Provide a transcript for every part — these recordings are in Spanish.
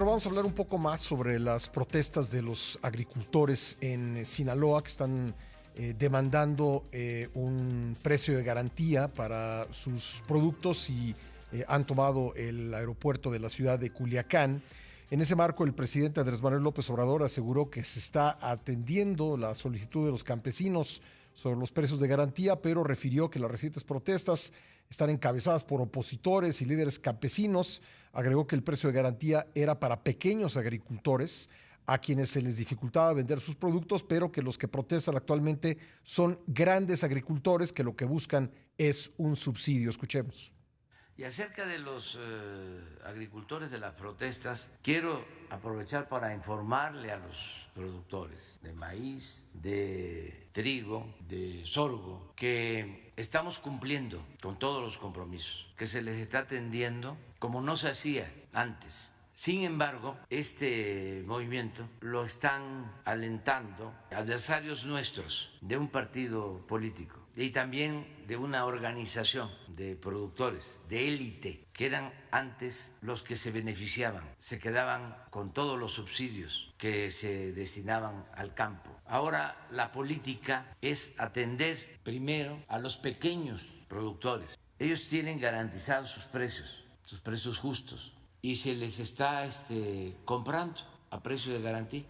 Vamos a hablar un poco más sobre las protestas de los agricultores en Sinaloa que están demandando un precio de garantía para sus productos y han tomado el aeropuerto de la ciudad de Culiacán. En ese marco, el presidente Andrés Manuel López Obrador aseguró que se está atendiendo la solicitud de los campesinos sobre los precios de garantía, pero refirió que las recientes protestas están encabezadas por opositores y líderes campesinos. Agregó que el precio de garantía era para pequeños agricultores a quienes se les dificultaba vender sus productos, pero que los que protestan actualmente son grandes agricultores que lo que buscan es un subsidio. Escuchemos. Y acerca de los agricultores de las protestas, quiero aprovechar para informarle a los productores de maíz, de trigo, de sorgo, que estamos cumpliendo con todos los compromisos, que se les está atendiendo como no se hacía antes. Sin embargo, este movimiento lo están alentando adversarios nuestros de un partido político y también de una organización de productores de élite, que eran antes los que se beneficiaban, se quedaban con todos los subsidios que se destinaban al campo. Ahora la política es atender primero a los pequeños productores. Ellos tienen garantizados sus precios justos, y se les está comprando a precio de garantía.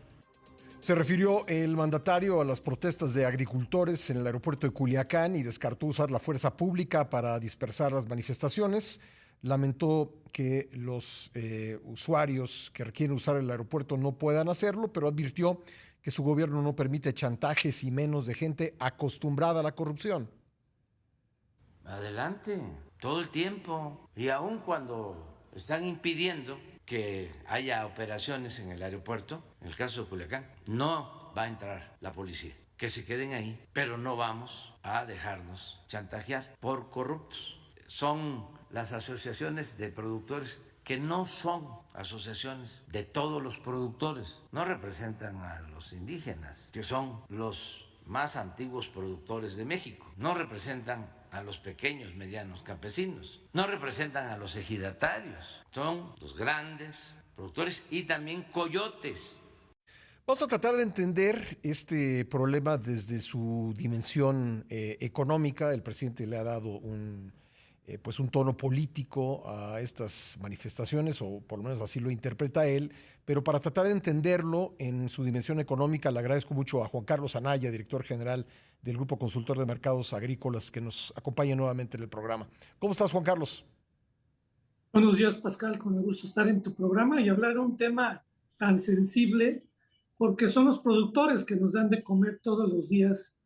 Se refirió el mandatario a las protestas de agricultores en el aeropuerto de Culiacán y descartó usar la fuerza pública para dispersar las manifestaciones. Lamentó que los usuarios que requieren usar el aeropuerto no puedan hacerlo, pero advirtió que su gobierno no permite chantajes y menos de gente acostumbrada a la corrupción. Adelante, todo el tiempo. Y aun cuando están impidiendo que haya operaciones en el aeropuerto, en el caso de Culiacán, no va a entrar la policía. Que se queden ahí, pero no vamos a dejarnos chantajear por corruptos. Son las asociaciones de productores que no son asociaciones de todos los productores, no representan a los indígenas, que son los más antiguos productores de México, no representan a los pequeños, medianos campesinos, no representan a los ejidatarios, son los grandes productores y también coyotes. Vamos a tratar de entender este problema desde su dimensión económica. El presidente le ha dado pues un tono político a estas manifestaciones, o por lo menos así lo interpreta él, pero para tratar de entenderlo en su dimensión económica, le agradezco mucho a Juan Carlos Anaya, director general del Grupo Consultor de Mercados Agrícolas, que nos acompaña nuevamente en el programa. ¿Cómo estás, Juan Carlos? Buenos días, Pascal, con el gusto estar en tu programa y hablar de un tema tan sensible, porque son los productores que nos dan de comer todos los días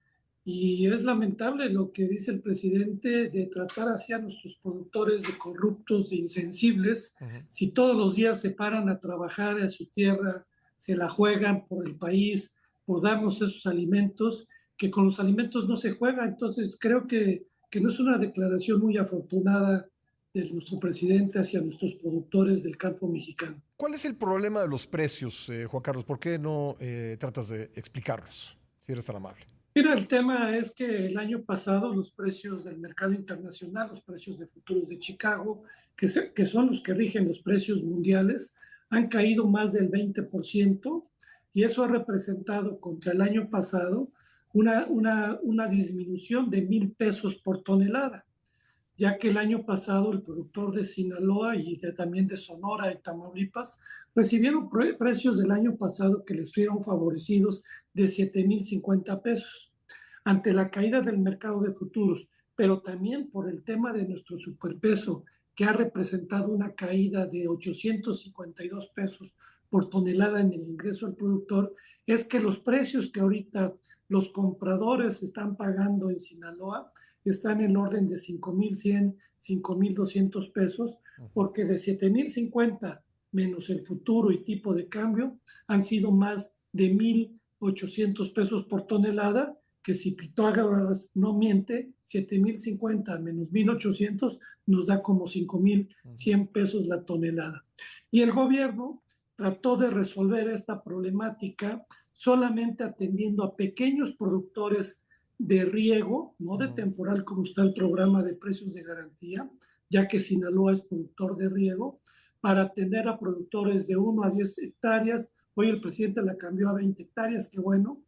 y es lamentable lo que dice el presidente de tratar así a nuestros productores de corruptos, de insensibles, si todos los días se paran a trabajar en su tierra, se la juegan por el país, por darnos esos alimentos, que con los alimentos no se juega. Entonces creo que no es una declaración muy afortunada de nuestro presidente hacia nuestros productores del campo mexicano. ¿Cuál es el problema de los precios, Juan Carlos? ¿Por qué no tratas de explicarlos, si eres tan amable? Mira, el tema es que el año pasado los precios del mercado internacional, los precios de futuros de Chicago, que son los que rigen los precios mundiales, han caído más del 20% y eso ha representado contra el año pasado una disminución de 1,000 pesos por tonelada, ya que el año pasado el productor de Sinaloa y también de Sonora y Tamaulipas recibieron precios del año pasado que les fueron favorecidos de 7,050 pesos ante la caída del mercado de futuros, pero también por el tema de nuestro superpeso, que ha representado una caída de 852 pesos por tonelada en el ingreso al productor, es que los precios que ahorita los compradores están pagando en Sinaloa están en el orden de 5,100, 5,200 pesos, porque de 7,050 menos el futuro y tipo de cambio han sido más de 1,800 pesos por tonelada, que si Pitágoras no miente, 7,050 menos 1,800 nos da como 5,100 pesos la tonelada. Y el gobierno trató de resolver esta problemática solamente atendiendo a pequeños productores de riego, no de temporal como está el programa de precios de garantía, ya que Sinaloa es productor de riego, para atender a productores de 1 a 10 hectáreas. Hoy el presidente la cambió a 20 hectáreas, qué bueno,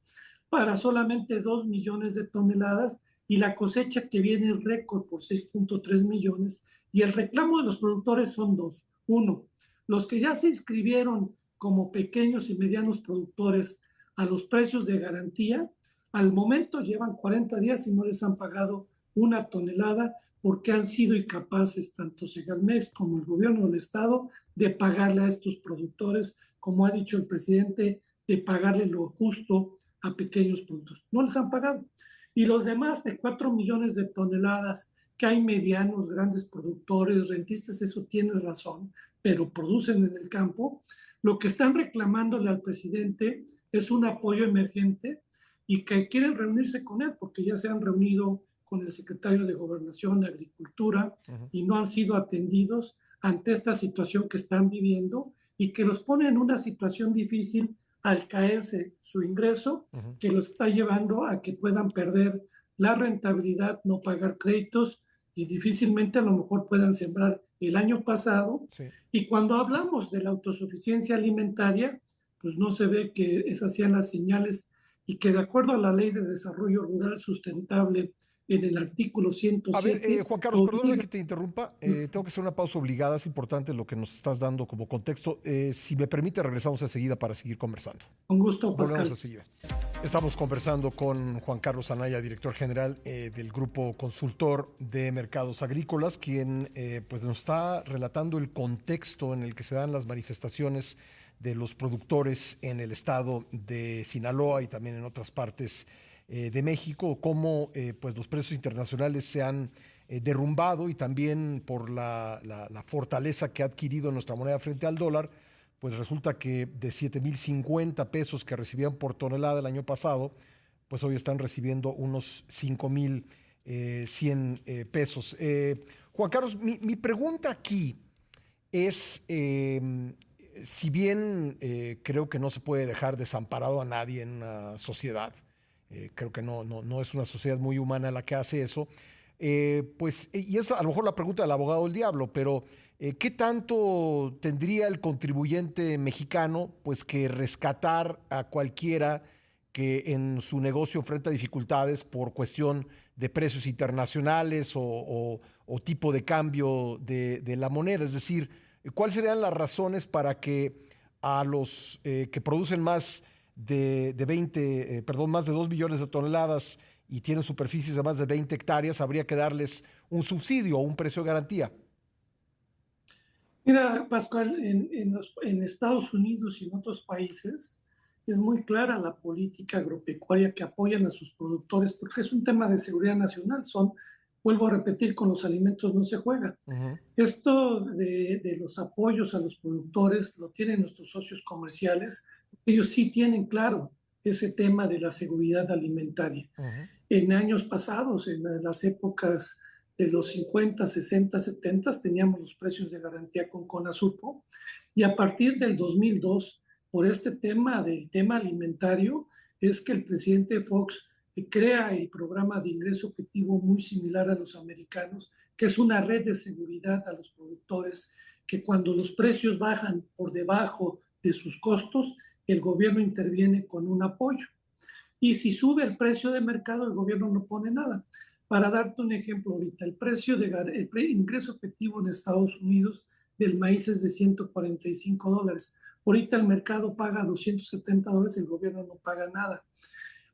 para solamente 2 millones de toneladas, y la cosecha que viene es récord por 6.3 millones. Y el reclamo de los productores son dos. Uno, los que ya se inscribieron como pequeños y medianos productores a los precios de garantía, al momento llevan 40 días y no les han pagado una tonelada porque han sido incapaces tanto Segalmex como el gobierno del estado de pagarle a estos productores, como ha dicho el presidente, de pagarle lo justo a pequeños productores. No les han pagado. Y los demás de 4 millones de toneladas, que hay medianos, grandes productores, rentistas, eso tiene razón, pero producen en el campo, lo que están reclamándole al presidente es un apoyo emergente y que quieren reunirse con él, porque ya se han reunido con el secretario de Gobernación, de Agricultura, y no han sido atendidos ante esta situación que están viviendo y que los pone en una situación difícil al caerse su ingreso, que los está llevando a que puedan perder la rentabilidad, no pagar créditos y difícilmente a lo mejor puedan sembrar el año pasado. Sí. Y cuando hablamos de la autosuficiencia alimentaria, pues no se ve que esas sean las señales, y que de acuerdo a la Ley de Desarrollo Rural Sustentable, en el artículo 107... A ver, Juan Carlos, perdóname que te interrumpa. Tengo que hacer una pausa obligada. Es importante lo que nos estás dando como contexto. Si me permite, regresamos enseguida para seguir conversando. Con gusto, Pascal. Volvemos enseguida. Estamos conversando con Juan Carlos Anaya, director general del Grupo Consultor de Mercados Agrícolas, quien pues nos está relatando el contexto en el que se dan las manifestaciones de los productores en el estado de Sinaloa y también en otras partes de México, cómo pues los precios internacionales se han derrumbado, y también por la fortaleza que ha adquirido nuestra moneda frente al dólar, pues resulta que de 7,050 pesos que recibían por tonelada el año pasado, pues hoy están recibiendo unos 5,100 pesos. Juan Carlos, mi pregunta aquí es, si bien creo que no se puede dejar desamparado a nadie en una sociedad, creo que no es una sociedad muy humana la que hace eso. Pues, y es a lo mejor la pregunta del abogado del diablo, pero ¿qué tanto tendría el contribuyente mexicano pues que rescatar a cualquiera que en su negocio enfrenta dificultades por cuestión de precios internacionales o tipo de cambio de la moneda? Es decir, ¿cuáles serían las razones para que a los que producen más de 2 millones de toneladas y tienen superficies de más de 20 hectáreas, habría que darles un subsidio o un precio de garantía? Mira, Pascual, en Estados Unidos y en otros países es muy clara la política agropecuaria que apoyan a sus productores, porque es un tema de seguridad nacional. Vuelvo a repetir, con los alimentos no se juega. Esto de los apoyos a los productores lo tienen nuestros socios comerciales. Ellos sí tienen claro ese tema de la seguridad alimentaria. En años pasados, en las épocas de los 50, 60, 70, teníamos los precios de garantía con Conasupo, y a partir del 2002, por este tema del tema alimentario, es que el presidente Fox crea el programa de ingreso objetivo muy similar a los americanos, que es una red de seguridad a los productores, que cuando los precios bajan por debajo de sus costos, el gobierno interviene con un apoyo. Y si sube el precio de mercado, el gobierno no pone nada. Para darte un ejemplo, ahorita el ingreso objetivo en Estados Unidos del maíz es de $145. Ahorita el mercado paga $270, el gobierno no paga nada.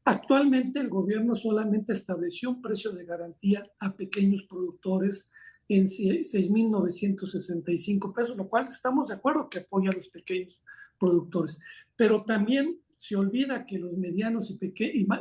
Actualmente el gobierno solamente estableció un precio de garantía a pequeños productores en 6,965 pesos, lo cual estamos de acuerdo que apoya a los pequeños productores. Pero también se olvida que los medianos y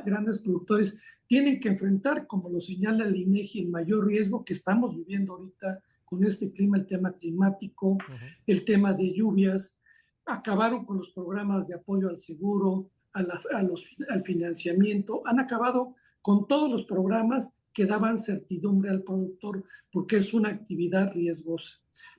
grandes productores tienen que enfrentar, como lo señala el INEGI, el mayor riesgo que estamos viviendo ahorita con este clima, el tema climático, el tema de lluvias. Acabaron con los programas de apoyo al seguro, al financiamiento, han acabado con todos los programas que daban certidumbre al productor, porque es una actividad riesgosa.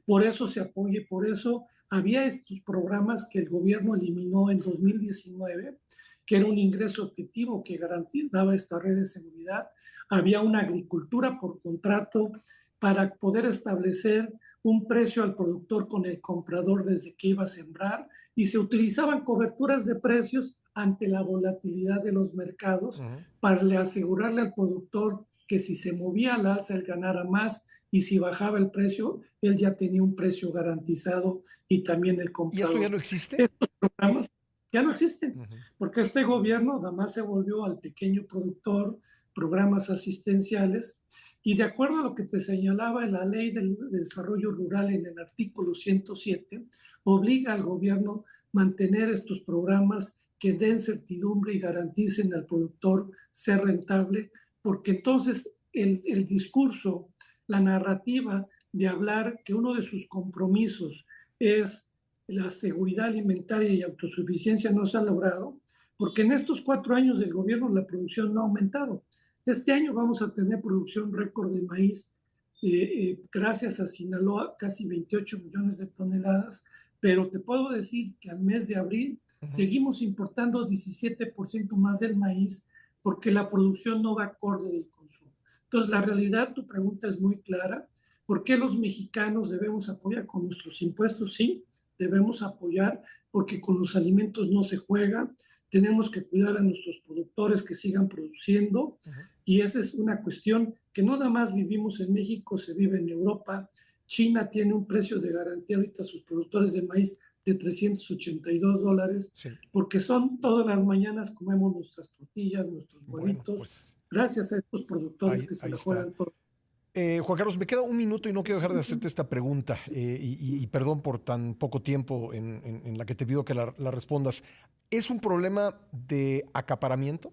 Por eso se apoya, y por eso había estos programas que el gobierno eliminó en 2019, que era un ingreso objetivo que garantizaba esta red de seguridad. Había una agricultura por contrato para poder establecer un precio al productor con el comprador desde que iba a sembrar y se utilizaban coberturas de precios ante la volatilidad de los mercados para asegurarle al productor que si se movía al alza él ganara más y si bajaba el precio él ya tenía un precio garantizado y también el ¿Y esto ya comprador. no existe? Estos programas ya no existen porque este gobierno nada más se volvió al pequeño productor, programas asistenciales y de acuerdo a lo que te señalaba en la Ley del Desarrollo Rural en el artículo 107, obliga al gobierno a mantener estos programas que den certidumbre y garanticen al productor ser rentable, porque entonces el discurso, la narrativa de hablar que uno de sus compromisos es la seguridad alimentaria y autosuficiencia no se ha logrado, porque en estos 4 años del gobierno la producción no ha aumentado. Este año vamos a tener producción récord de maíz, gracias a Sinaloa, casi 28 millones de toneladas, pero te puedo decir que al mes de abril seguimos importando 17% más del maíz porque la producción no va acorde del consumo. Entonces, la realidad, tu pregunta es muy clara. ¿Por qué los mexicanos debemos apoyar con nuestros impuestos? Sí, debemos apoyar porque con los alimentos no se juega. Tenemos que cuidar a nuestros productores que sigan produciendo y esa es una cuestión que no nada más vivimos en México, se vive en Europa. China tiene un precio de garantía ahorita a sus productores de maíz de $382, porque son todas las mañanas comemos nuestras tortillas, nuestros huevitos, pues, gracias a estos productores que se la juegan todo. Juan Carlos, me queda un minuto y no quiero dejar de hacerte esta pregunta y perdón por tan poco tiempo en la que te pido que la respondas. ¿Es un problema de acaparamiento?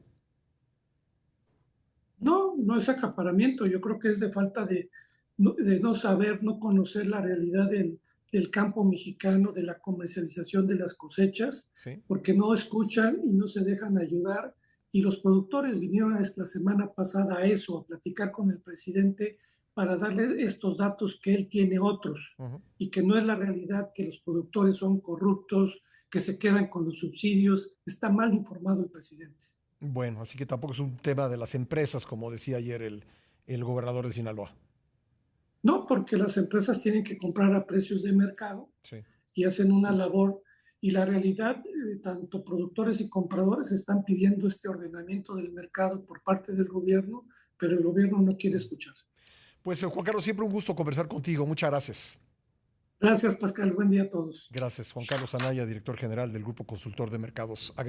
No, no es acaparamiento, yo creo que es de falta de no saber, no conocer la realidad del campo mexicano, de la comercialización de las cosechas, porque no escuchan y no se dejan ayudar. Y los productores vinieron la semana pasada a eso, a platicar con el presidente para darle estos datos que él tiene otros y que no es la realidad que los productores son corruptos, que se quedan con los subsidios. Está mal informado el presidente. Bueno, así que tampoco es un tema de las empresas, como decía ayer el gobernador de Sinaloa. No, porque las empresas tienen que comprar a precios de mercado y hacen una labor. Y la realidad, tanto productores y compradores están pidiendo este ordenamiento del mercado por parte del gobierno, pero el gobierno no quiere escuchar. Pues Juan Carlos, siempre un gusto conversar contigo. Muchas gracias. Gracias, Pascal. Buen día a todos. Gracias, Juan Carlos Anaya, director general del Grupo Consultor de Mercados Agrícolas.